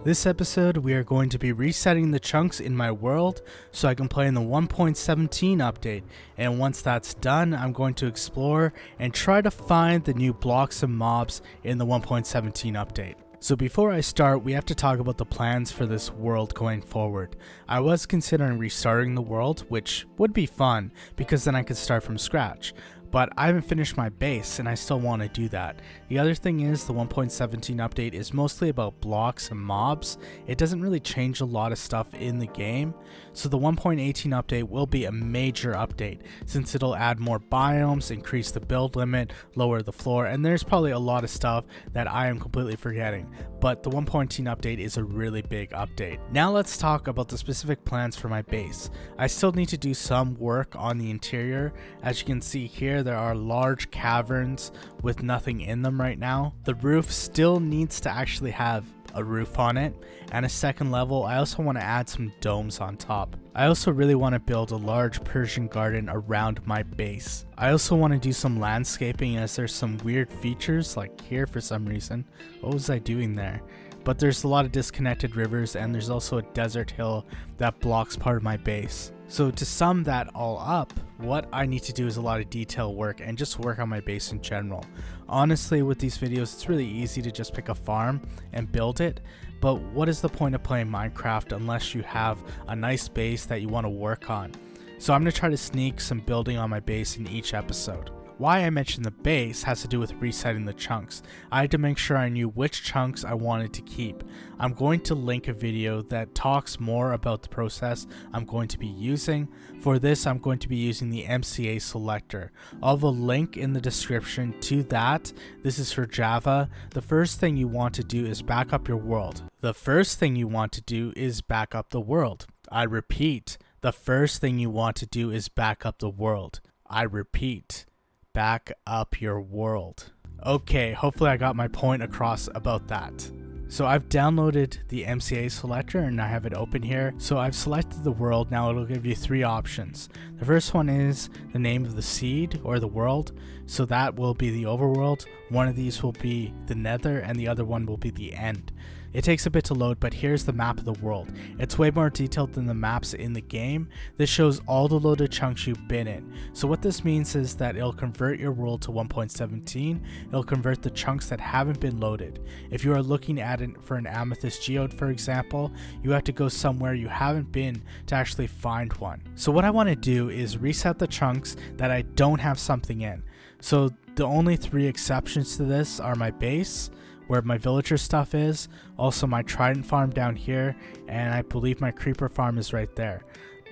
This episode, we are going to be resetting the chunks in my world so I can play in the 1.17 update, and once that's done, I'm going to explore and try to find the new blocks and mobs in the 1.17 update. So before I start, we have to talk about the plans for this world going forward. I was considering restarting the world, which would be fun because then I could start from scratch. But I haven't finished my base and I still want to do that. The other thing is the 1.17 update is mostly about blocks and mobs. It doesn't really change a lot of stuff in the game. So the 1.18 update will be a major update since it'll add more biomes, increase the build limit, lower the floor, and there's probably a lot of stuff that I am completely forgetting. But the 1.18 update is a really big update. Now let's talk about the specific plans for my base. I still need to do some work on the interior. As you can see here, there are large caverns with nothing in them right now. The roof still needs to actually have a roof on it, and a second level. I also want to add some domes on top. I also really want to build a large Persian garden around my base. I also want to do some landscaping as there's some weird features like here for some reason. What was I doing there? But there's a lot of disconnected rivers, and there's also a desert hill that blocks part of my base. So to sum that all up, what I need to do is a lot of detail work and just work on my base in general. Honestly, with these videos, it's really easy to just pick a farm and build it. But what is the point of playing Minecraft unless you have a nice base that you want to work on? So I'm going to try to sneak some building on my base in each episode. Why I mentioned the base has to do with resetting the chunks. I had to make sure I knew which chunks I wanted to keep. I'm going to link a video that talks more about the process I'm going to be using. For this, I'm going to be using the MCA selector. I'll have a link in the description to that. This is for Java. The first thing you want to do is back up your world. The first thing you want to do is back up the world. I repeat, the first thing you want to do is back up the world. I repeat. Back up your world. Okay, hopefully I got my point across about that. So I've downloaded the MCA selector and I have it open here. So I've selected the world. Now it'll give you three options. The first one is the name of the seed or the world. So that will be the overworld. One of these will be the nether and the other one will be the end. It takes a bit to load, but here's the map of the world. It's way more detailed than the maps in the game. This shows all the loaded chunks you've been in. So what this means is that it'll convert your world to 1.17. It'll convert the chunks that haven't been loaded. If you are looking at it for an amethyst geode, for example, you have to go somewhere you haven't been to actually find one. So what I want to do is reset the chunks that I don't have something in. So the only three exceptions to this are my base, where my villager stuff is, also my trident farm down here, and I believe my creeper farm is right there.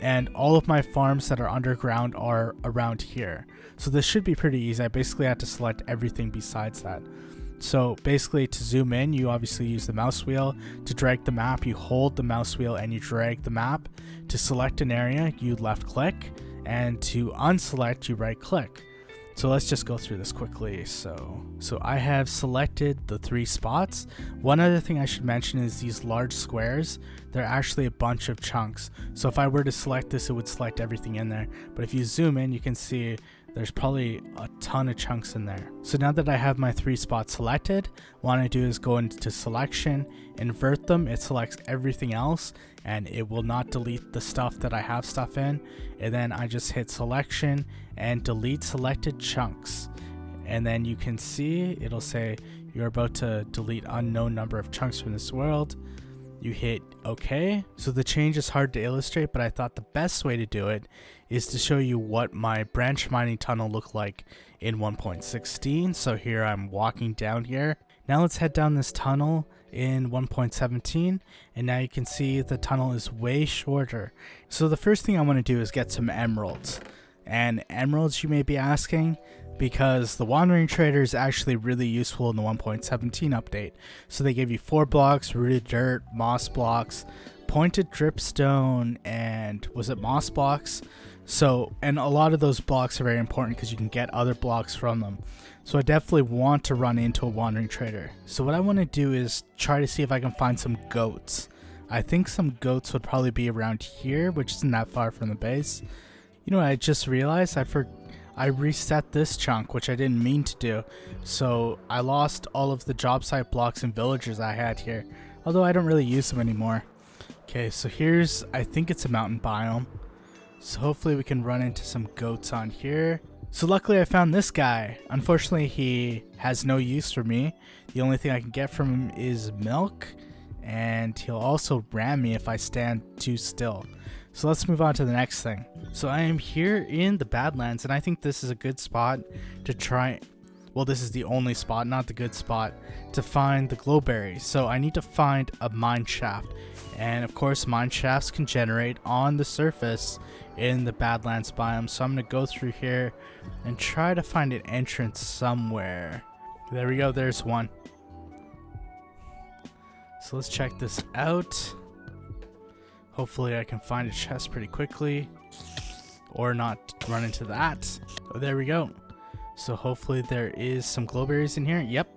And all of my farms that are underground are around here. So this should be pretty easy. I basically had to select everything besides that. So basically to zoom in, you obviously use the mouse wheel. To drag the map, you hold the mouse wheel and you drag the map. To select an area, you left click, and to unselect, you right click. So let's just go through this quickly. So I have selected the three spots. One other thing I should mention is these large squares, they're actually a bunch of chunks. So if I were to select this, it would select everything in there. But if you zoom in, you can see there's probably a ton of chunks in there. So now that I have my three spots selected, what I do is go into selection, invert them, it selects everything else, and it will not delete the stuff that I have stuff in. And then I just hit selection and delete selected chunks. And then you can see it'll say you're about to delete unknown number of chunks from this world. You hit OK. So the change is hard to illustrate, but I thought the best way to do it is to show you what my branch mining tunnel looked like in 1.16. So here I'm walking down here. Now let's head down this tunnel in 1.17, and now you can see the tunnel is way shorter. So the first thing I want to do is get some emeralds. And emeralds, you may be asking, because the wandering trader is actually really useful in the 1.17 update. So they give you 4 blocks, rooted dirt, moss blocks, pointed dripstone, and was it moss blocks? So, and a lot of those blocks are very important because you can get other blocks from them. So I definitely want to run into a wandering trader. So what I want to do is try to see if I can find some goats. I think some goats would probably be around here, which isn't that far from the base. You know what I just realized? I reset this chunk, which I didn't mean to do. So I lost all of the job site blocks and villagers I had here. although I don't really use them anymore. Okay, so here's, I think it's a mountain biome. So hopefully we can run into some goats on here. So luckily I found this guy. Unfortunately, he has no use for me. The only thing I can get from him is milk, and he'll also ram me if I stand too still. So let's move on to the next thing. So I am here in the Badlands, and I think this is a good spot to try. Well, this is the only spot, not the good spot, to find the glowberries. So I need to find a mine shaft. And of course, mine shafts can generate on the surface in the Badlands biome. So I'm going to go through here and try to find an entrance somewhere. There we go, there's one. So let's check this out. Hopefully I can find a chest pretty quickly, or not run into that. Oh, there we go. So hopefully there is some glowberries in here. Yep,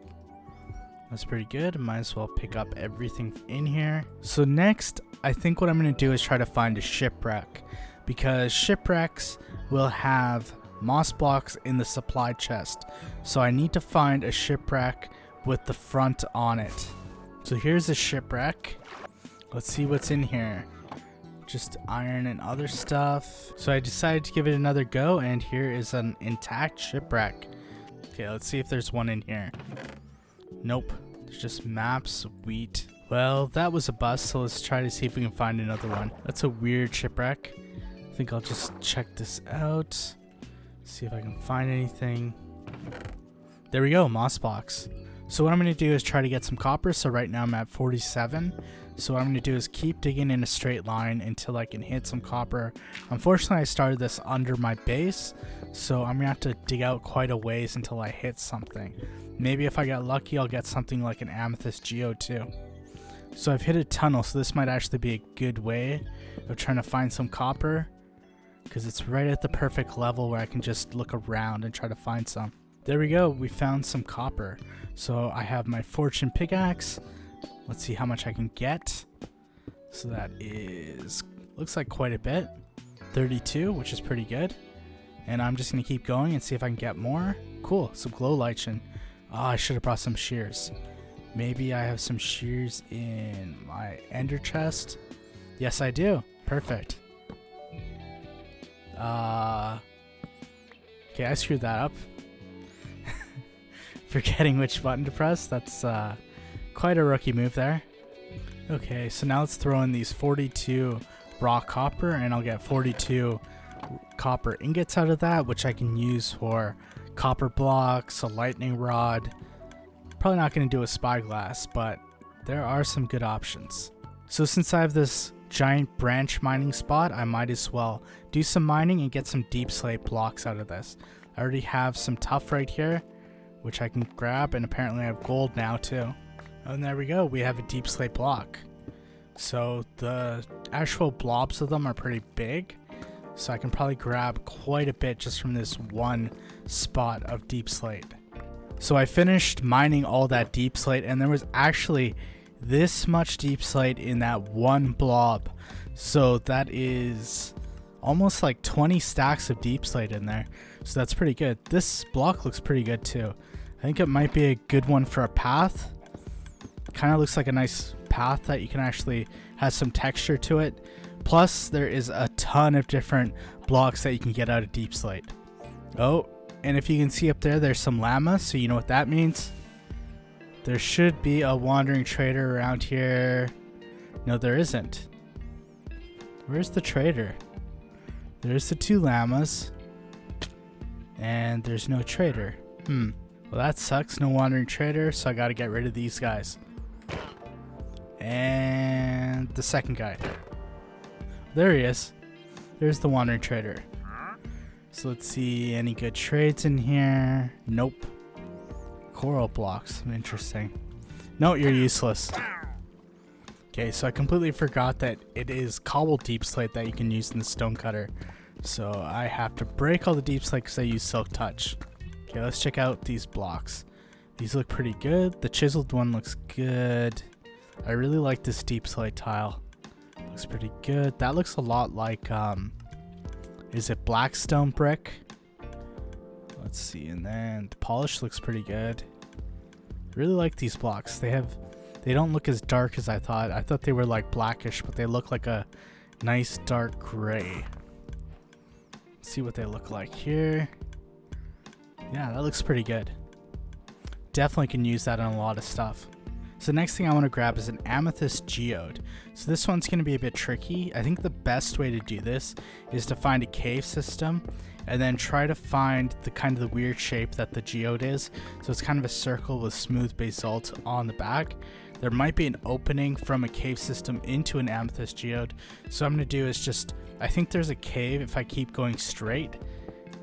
that's pretty good. Might as well pick up everything in here. So next, I think what I'm going to do is try to find a shipwreck, because shipwrecks will have moss blocks in the supply chest. So I need to find a shipwreck with the front on it. So here's a shipwreck. Let's see what's in here. Just iron and other stuff. So I decided to give it another go, and here is an intact shipwreck. Okay, let's see if there's one in here. Nope, there's just maps, wheat. Well, that was a bust, so let's try to see if we can find another one. That's a weird shipwreck. I think I'll just check this out, see if I can find anything. There we go, moss box. So what I'm going to do is try to get some copper. So right now I'm at 47. So what I'm going to do is keep digging in a straight line until I can hit some copper. Unfortunately, I started this under my base, so I'm going to have to dig out quite a ways until I hit something. Maybe if I get lucky, I'll get something like an amethyst geode too. So I've hit a tunnel, so this might actually be a good way of trying to find some copper, because it's right at the perfect level where I can just look around and try to find some. There we go, we found some copper. So I have my fortune pickaxe. Let's see how much I can get. So that is, looks like quite a bit. 32, which is pretty good. And I'm just going to keep going and see if I can get more. Cool, some glow lichen. Oh, I should have brought some shears. Maybe I have some shears in my ender chest. Yes, I do. Perfect. Okay, I screwed that up. Forgetting which button to press. That's quite a rookie move there. Okay, so now let's throw in these 42 raw copper, and I'll get 42 copper ingots out of that, which I can use for copper blocks, a lightning rod. Probably not going to do a spyglass, but there are some good options. So since I have this giant branch mining spot, I might as well do some mining and get some deep slate blocks out of this. I already have some tuff right here, which I can grab, and apparently I have gold now too. And there we go, we have a deep slate block. So the actual blobs of them are pretty big, so I can probably grab quite a bit just from this one spot of deep slate. So I finished mining all that deep slate, and there was actually this much deep slate in that one blob. So that is almost like 20 stacks of deep slate in there. So that's pretty good. This block looks pretty good too. I think it might be a good one for a path. Kind of looks like a nice path that you can actually have some texture to it. Plus there is a ton of different blocks that you can get out of deep slate. Oh, and if you can see up there, there's some llamas, so you know what that means. There should be a wandering trader around here. No, there isn't. Where's the trader? There's the 2 llamas, and there's no trader. Well, that sucks. No wandering trader, so I gotta get rid of these guys. And the second guy. There he is. There's the wandering trader. So let's see, any good trades in here? Nope. Coral blocks, interesting. No, you're useless. Okay, so I completely forgot that it is cobble deep slate that you can use in the stone cutter. So I have to break all the deep slate because I use silk touch. Okay, let's check out these blocks. These look pretty good. The chiseled one looks good. I really like this deep slate tile. Looks pretty good. That looks a lot like, is it blackstone brick? Let's see, and then the polish looks pretty good. Really like these blocks. They have They don't look as dark as I thought. I thought they were like blackish, but they look like a nice dark gray. Let's see what they look like here. Yeah, that looks pretty good. Definitely can use that on a lot of stuff. So the next thing I want to grab is an amethyst geode. So this one's going to be a bit tricky. I think the best way to do this is to find a cave system and then try to find the kind of the weird shape that the geode is. So it's kind of a circle with smooth basalt on the back. There might be an opening from a cave system into an amethyst geode. So what I'm going to do is just, I think there's a cave if I keep going straight.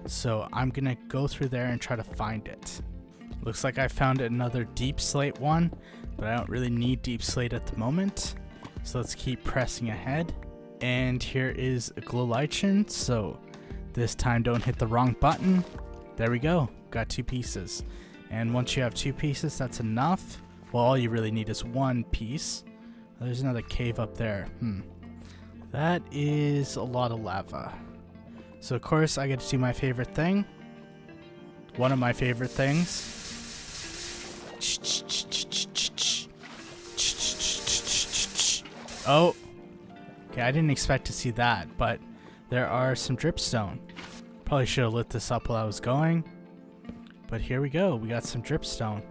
So I'm going to go through there and try to find it. Looks like I found another deep slate one, but I don't really need deep slate at the moment. So let's keep pressing ahead. And here is a glow lichen. So this time don't hit the wrong button. There we go. Got 2 pieces. And once you have 2 pieces, that's enough. Well, all you really need is 1 piece. There's another cave up there. That is a lot of lava. So of course I get to do my favorite thing. One of my favorite things. Oh, okay, I didn't expect to see that, but there are some dripstone. Probably should have lit this up while I was going, but here we go. We got some dripstone.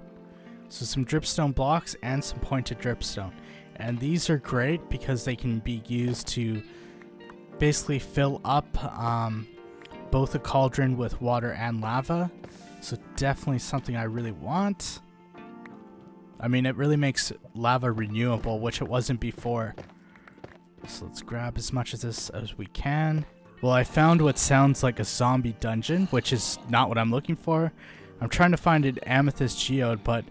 So some dripstone blocks and some pointed dripstone. And these are great because they can be used to basically fill up both a cauldron with water and lava. So definitely something I really want. I mean, it really makes lava renewable, which it wasn't before. So let's grab as much of this as we can. Well, I found what sounds like a zombie dungeon, which is not what I'm looking for. I'm trying to find an amethyst geode, but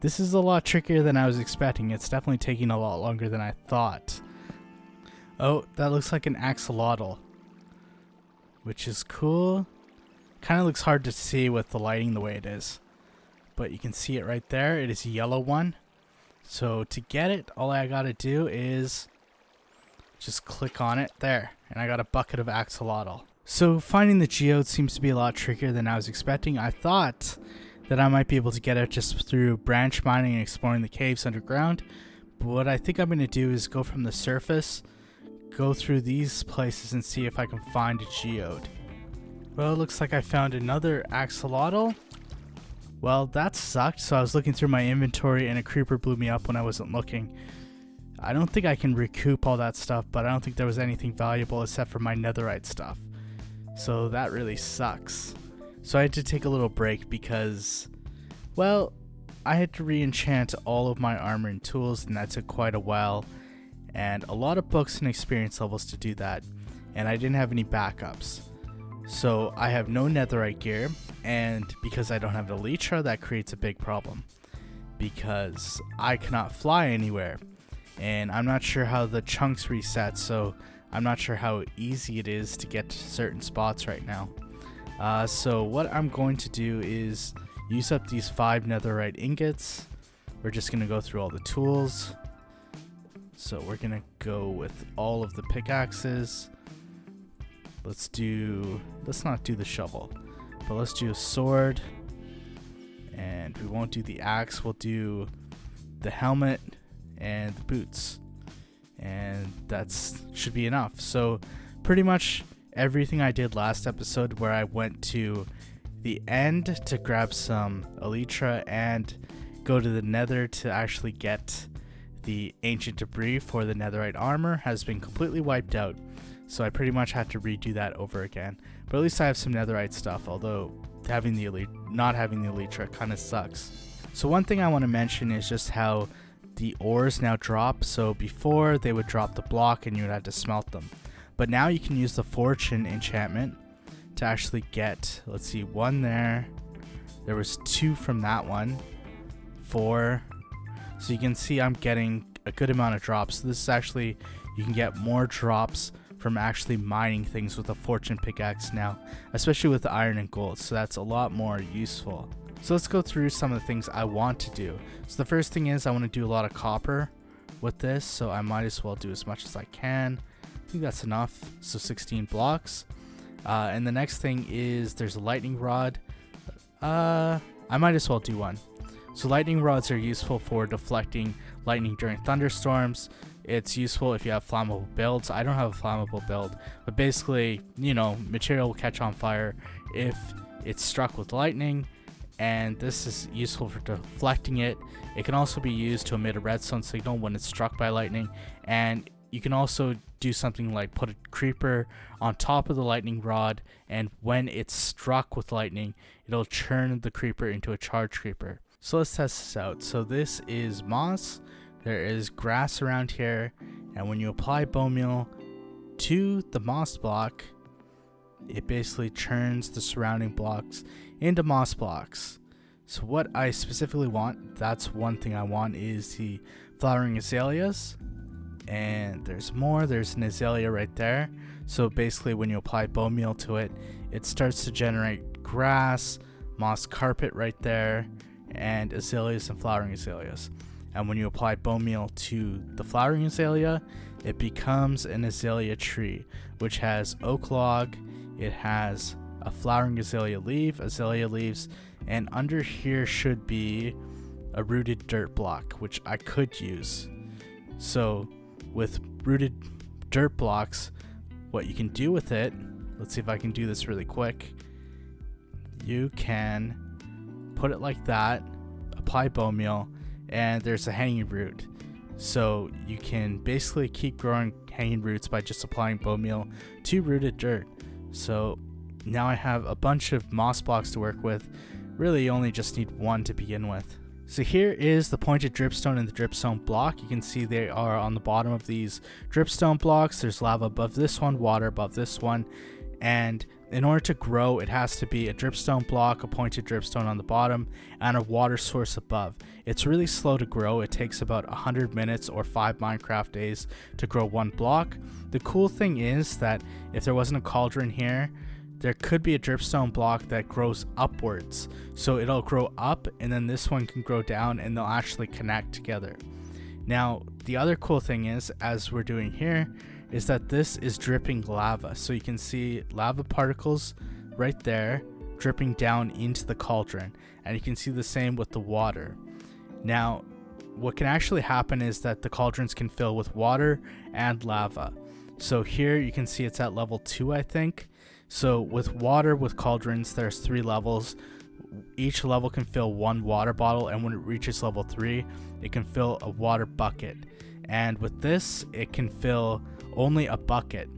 this is a lot trickier than I was expecting. It's definitely taking a lot longer than I thought. Oh, that looks like an axolotl, which is cool. Kind of looks hard to see with the lighting the way it is, but you can see it right there. It is a yellow one. So to get it, all I gotta do is just click on it there, and I got a bucket of axolotl. So finding the geode seems to be a lot trickier than I was expecting. I thought that I might be able to get it just through branch mining and exploring the caves underground, but what I think I'm going to do is go from the surface, go through these places and see if I can find a geode. Well, it looks like I found another axolotl. Well, that sucked. So I was looking through my inventory and a creeper blew me up when I wasn't looking. I don't think I can recoup all that stuff, but I don't think there was anything valuable except for my netherite stuff. So that really sucks. So I had to take a little break because, well, I had to re-enchant all of my armor and tools, and that took quite a while. And a lot of books and experience levels to do that. And I didn't have any backups. So I have no netherite gear, and because I don't have the elytra, that creates a big problem. Because I cannot fly anywhere. And I'm not sure how the chunks reset, so I'm not sure how easy it is to get to certain spots right now. So what I'm going to do is use up these 5 netherite ingots. We're just going to go through all the tools. So we're going to go with all of the pickaxes. Let's not do the shovel, but let's do a sword. And we won't do the axe, we'll do the helmet and the boots. And that's should be enough. So pretty much everything I did last episode, where I went to the end to grab some elytra and go to the nether to actually get the ancient debris for the netherite armor, has been completely wiped out. So I pretty much had to redo that over again. But at least I have some netherite stuff, although not having the elytra kind of sucks. So one thing I want to mention is just how the ores now drop. So before they would drop the block and you would have to smelt them. But now you can use the fortune enchantment to actually get, let's see, 1 there. There was 2 from that one. 4. So you can see I'm getting a good amount of drops. So this is actually, you can get more drops from actually mining things with a fortune pickaxe now, especially with the iron and gold. So that's a lot more useful. So let's go through some of the things I want to do. So the first thing is I want to do a lot of copper with this, so I might as well do as much as I can. I think that's enough. So 16 blocks. And the next thing is there's a lightning rod. I might as well do one. So lightning rods are useful for deflecting lightning during thunderstorms. It's useful if you have flammable builds. I don't have a flammable build, but basically, material will catch on fire if it's struck with lightning, and this is useful for deflecting it. It can also be used to emit a redstone signal when it's struck by lightning, and you can also do something like put a creeper on top of the lightning rod, and when it's struck with lightning, it'll turn the creeper into a charged creeper. So let's test this out. So this is moss, there is grass around here, and when you apply bone meal to the moss block, it basically turns the surrounding blocks into moss blocks. So what I specifically want, that's one thing I want, is the flowering azaleas. And there's more. There's an azalea right there. So basically when you apply bone meal to it, it starts to generate grass, moss carpet right there, and azaleas and flowering azaleas. And when you apply bone meal to the flowering azalea, it becomes an azalea tree, which has oak log, it has a flowering azalea leaves, and under here should be a rooted dirt block, which I could use. So with rooted dirt blocks, what you can do with it, let's see if I can do this really quick. You can put it like that, apply bone meal, and there's a hanging root. So you can basically keep growing hanging roots by just applying bone meal to rooted dirt. So now I have a bunch of moss blocks to work with. Really, you only just need one to begin with. So here is the pointed dripstone and the dripstone block. You can see they are on the bottom of these dripstone blocks. There's lava above this one, water above this one, and in order to grow, it has to be a dripstone block, a pointed dripstone on the bottom, and a water source above. It's really slow to grow. It takes about 100 minutes or 5 Minecraft days to grow one block. The cool thing is that if there wasn't a cauldron here, there could be a dripstone block that grows upwards. So it'll grow up, and then this one can grow down, and they'll actually connect together. Now, the other cool thing is, as we're doing here, is that this is dripping lava. So you can see lava particles right there dripping down into the cauldron, and you can see the same with the water. Now, what can actually happen is that the cauldrons can fill with water and lava. So here you can see it's at level 2, I think. So with water, with cauldrons, there's 3 levels. Each level can fill 1 water bottle, and when it reaches level 3, it can fill a water bucket. And with this, it can fill only a bucket.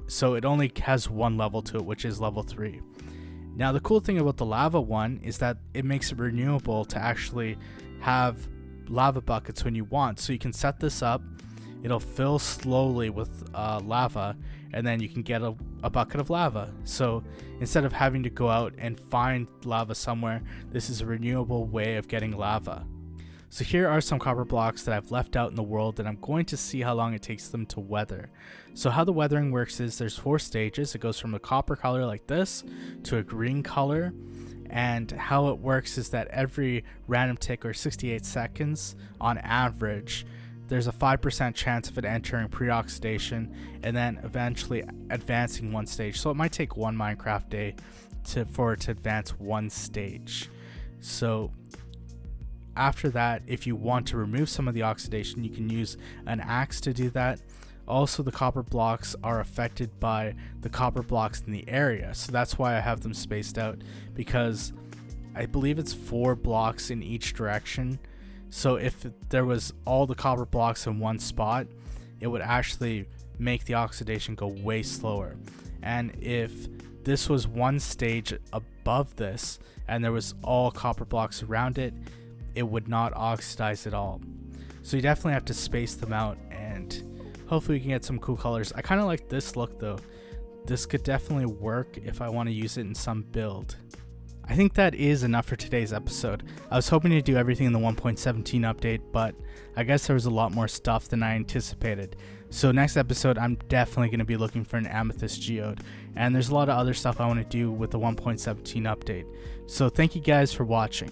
So it only has 1 level to it, which is level 3. Now the cool thing about the lava one is that it makes it renewable to actually have lava buckets when you want. So you can set this up, it'll fill slowly with lava, and then you can get a bucket of lava. So instead of having to go out and find lava somewhere, this is a renewable way of getting lava. So here are some copper blocks that I've left out in the world, and I'm going to see how long it takes them to weather. So how the weathering works is there's 4 stages. It goes from a copper color like this to a green color, and how it works is that every random tick, or 68 seconds on average, there's a 5% chance of it entering pre-oxidation and then eventually advancing 1 stage. So it might take 1 Minecraft day for it to advance 1 stage. So after that, if you want to remove some of the oxidation, you can use an axe to do that. Also, the copper blocks are affected by the copper blocks in the area. So that's why I have them spaced out, because I believe it's 4 blocks in each direction. So if there was all the copper blocks in one spot, it would actually make the oxidation go way slower. And if this was 1 stage above this and there was all copper blocks around it, it would not oxidize at all. So you definitely have to space them out, and hopefully we can get some cool colors. I kind of like this look though. This could definitely work if I want to use it in some build. I think that is enough for today's episode. I was hoping to do everything in the 1.17 update, but I guess there was a lot more stuff than I anticipated. So next episode, I'm definitely going to be looking for an amethyst geode, and there's a lot of other stuff I want to do with the 1.17 update. So thank you guys for watching.